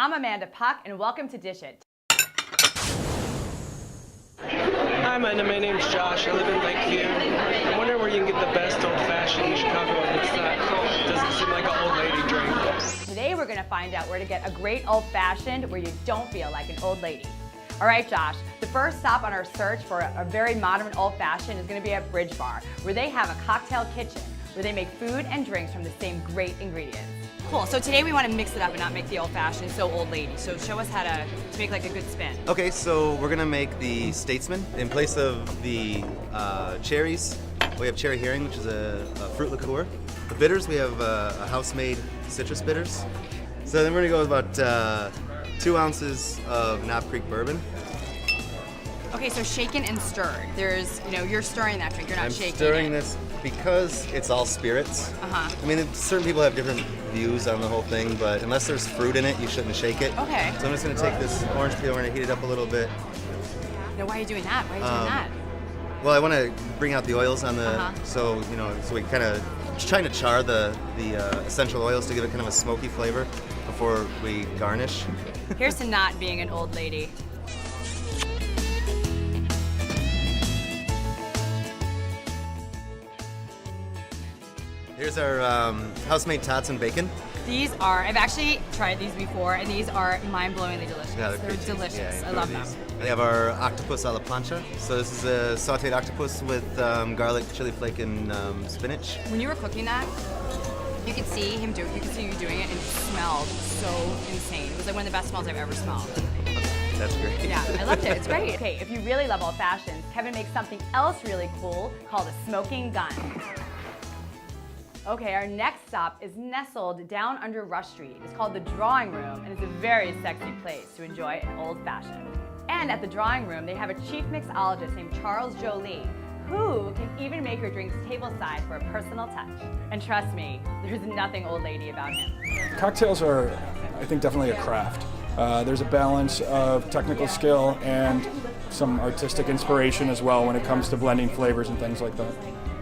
I'm Amanda Puck, and welcome to DishIT. Hi, my name's Josh. I live in Lakeview. I'm wondering where you can get the best old-fashioned in Chicago that doesn't seem like an old lady drink. Today we're going to find out where to get a great old-fashioned where you don't feel like an old lady. All right, Josh, the first stop on our search for a very modern old-fashioned is going to be at Bridge Bar, where they have a cocktail kitchen, where they make food and drinks from the same great ingredients. Cool, so today we want to mix it up and not make the old-fashioned so old lady. So show us how to make like a good spin. Okay, so we're gonna make the Statesman. In place of the cherries, we have cherry herring, which is a fruit liqueur. The bitters, we have a house-made citrus bitters. So then we're gonna go with about 2 ounces of Knob Creek bourbon. Okay, so shaken and stirred. There's, you're stirring that drink, you're not shaking it. I'm stirring this because it's all spirits. Uh-huh. I mean, certain people have different views on the whole thing, but unless there's fruit in it, you shouldn't shake it. Okay. So I'm just gonna take this orange peel, we're gonna heat it up a little bit. Now, why are you doing that? Why are you doing that? Well, I want to bring out the oils on the, so we kind of trying to char the essential oils to give it kind of a smoky flavor before we garnish. Here's to not being an old lady. Here's our house-made tots and bacon. These are, I've actually tried these before, and these are mind-blowingly delicious. Yeah, they're delicious. Yeah, I love them. We have our octopus a la plancha. So this is a sauteed octopus with garlic, chili flake, and spinach. When you were cooking that, you could see him do it. You could see you doing it, and it smelled so insane. It was like one of the best smells I've ever smelled. That's great. Yeah, I loved it. It's great. Okay, if you really love old fashions, Kevin makes something else really cool called a smoking gun. Okay, our next stop is nestled down under Rush Street. It's called the Drawing Room, and it's a very sexy place to enjoy an old fashioned. And at the Drawing Room, they have a chief mixologist named Charles Jolie, who can even make your drinks tableside for a personal touch. And trust me, there's nothing old lady about him. Cocktails are, I think, definitely a craft. There's a balance of technical skill and some artistic inspiration as well when it comes to blending flavors and things like that.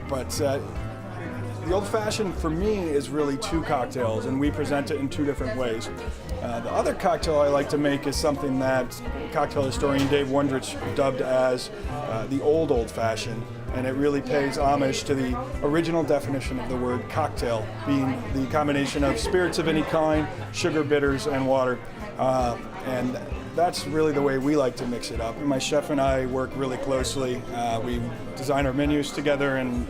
But the old-fashioned, for me, is really 2 cocktails, and we present it in 2 different ways. The other cocktail I like to make is something that cocktail historian Dave Wondrich dubbed as the old-fashioned, and it really pays homage to the original definition of the word cocktail, being the combination of spirits of any kind, sugar, bitters, and water. And that's really the way we like to mix it up. My chef and I work really closely. We design our menus together, and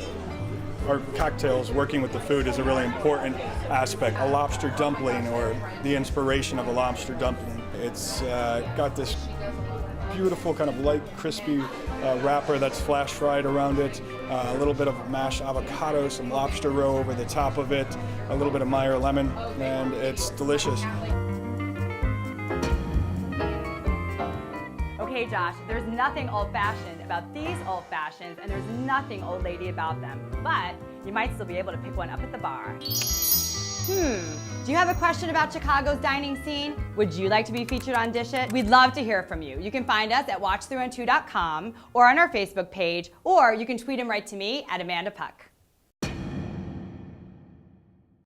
our cocktails, working with the food, is a really important aspect. A lobster dumpling, or the inspiration of a lobster dumpling. It's got this beautiful kind of light, crispy wrapper that's flash fried around it, a little bit of mashed avocado, some lobster roe over the top of it, a little bit of Meyer lemon, and it's delicious. Okay, Josh, there's nothing old-fashioned about these old-fashions, and there's nothing old lady about them, but you might still be able to pick one up at the bar. Do you have a question about Chicago's dining scene? Would you like to be featured on DishIT? We'd love to hear from you. You can find us at watchthroughand2.com or on our Facebook page, or you can tweet them right to me at Amanda Puck.